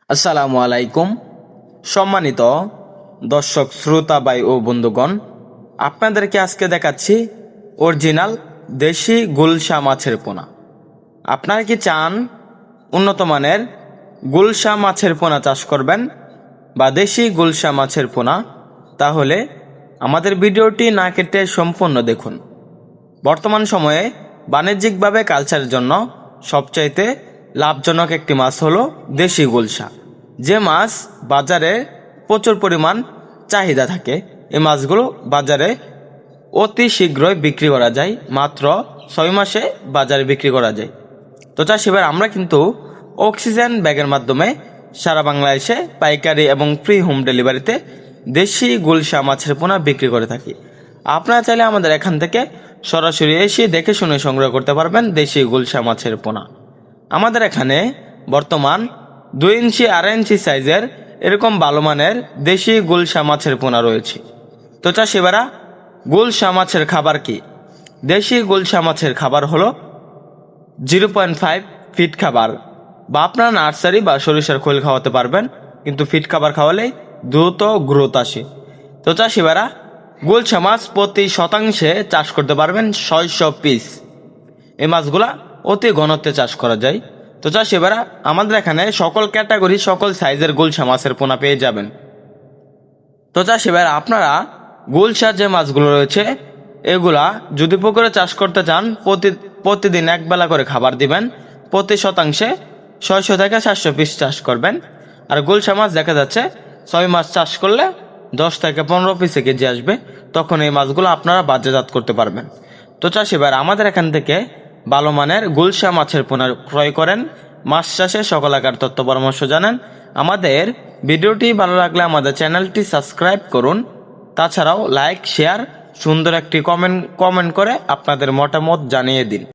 আসসালামু আলাইকুম। সম্মানিত দর্শক শ্রোতা ভাই ও বন্ধুগণ, আপনাদেরকে আজকে দেখাচ্ছি অরিজিনাল দেশি গুলশা মাছের পোনা। আপনারা কি চান উন্নত মানের গুলশা মাছের পোনা চাষ করবেন বা দেশি গুলশা মাছের পোনা? তাহলে আমাদের ভিডিওটি না কেটে সম্পূর্ণ দেখুন। বর্তমান সময়ে বাণিজ্যিকভাবে কালচারের জন্য সবচাইতে লাভজনক একটি মাছ হলো দেশি গুলশা। যে মাছ বাজারে প্রচুর পরিমাণ চাহিদা থাকে, এই মাছগুলো বাজারে অতি শীঘ্রই বিক্রি করা যায়, মাত্র 6 মাসে বাজারে বিক্রি করা যায়। তো চাষি ভাই, আমরা কিন্তু অক্সিজেন ব্যাগের মাধ্যমে সারা বাংলাদেশে পাইকারি এবং ফ্রি হোম ডেলিভারিতে দেশি গুলশা মাছের পোনা বিক্রি করে থাকি। আপনারা চাইলে আমাদের এখান থেকে সরাসরি এসে দেখে শুনে সংগ্রহ করতে পারবেন দেশি গুলশা মাছের পোনা। আমাদের এখানে বর্তমান 2 ইঞ্চি 2.5 ইঞ্চি সাইজের এরকম ভালো মানের দেশি গুলশা মাছের পোনা রয়েছে। তো চাষিবারা, গুলশা মাছের খাবার কি? দেশি গুলশা মাছের খাবার হলো 0.5 ফিট খাবার, বা আপনারা নার্সারি বা সরিষার খোল খাওয়াতে পারবেন, কিন্তু ফিট খাবার খাওয়ালেই দ্রুত গ্রোথ আসে। তো চাষিবারা, গুলশা মাছ প্রতি শতাংশে চাষ করতে পারবেন 600 পিস। এই মাছগুলা অতি ঘনত্বে চাষ করা যায়। তো চাষিবারা, আমাদের এখানে সকল ক্যাটাগরি সকল সাইজের গুলশা মাছের পোনা পেয়ে যাবেন। তো চাষিবারা, আপনারা গুলশার যে মাছগুলো রয়েছে এগুলা যদি পুকুরে চাষ করতে চান, প্রতিদিন এক বেলা করে খাবার দিবেন। প্রতি শতাংশে 600 থেকে 700 পিস চাষ করবেন। আর গুলশা মাছ দেখা যাচ্ছে 6 মাস চাষ করলে 10 থেকে 15 পিসে কেজি আসবে, তখন এই মাছগুলো আপনারা বাজারজাত করতে পারবেন। তো চাষিবার, আমাদের এখান থেকে ভালো মানের গুলশা মাছের পোনা ক্রয় করেন, মাছ চাষে সকল আকার তথ্য পরামর্শ জানেন। আমাদের ভিডিওটি ভালো লাগলে আমাদের চ্যানেলটি সাবস্ক্রাইব করুন। তাছাড়াও লাইক, শেয়ার, সুন্দর একটি কমেন্ট করে আপনাদের মতামত জানিয়ে দিন।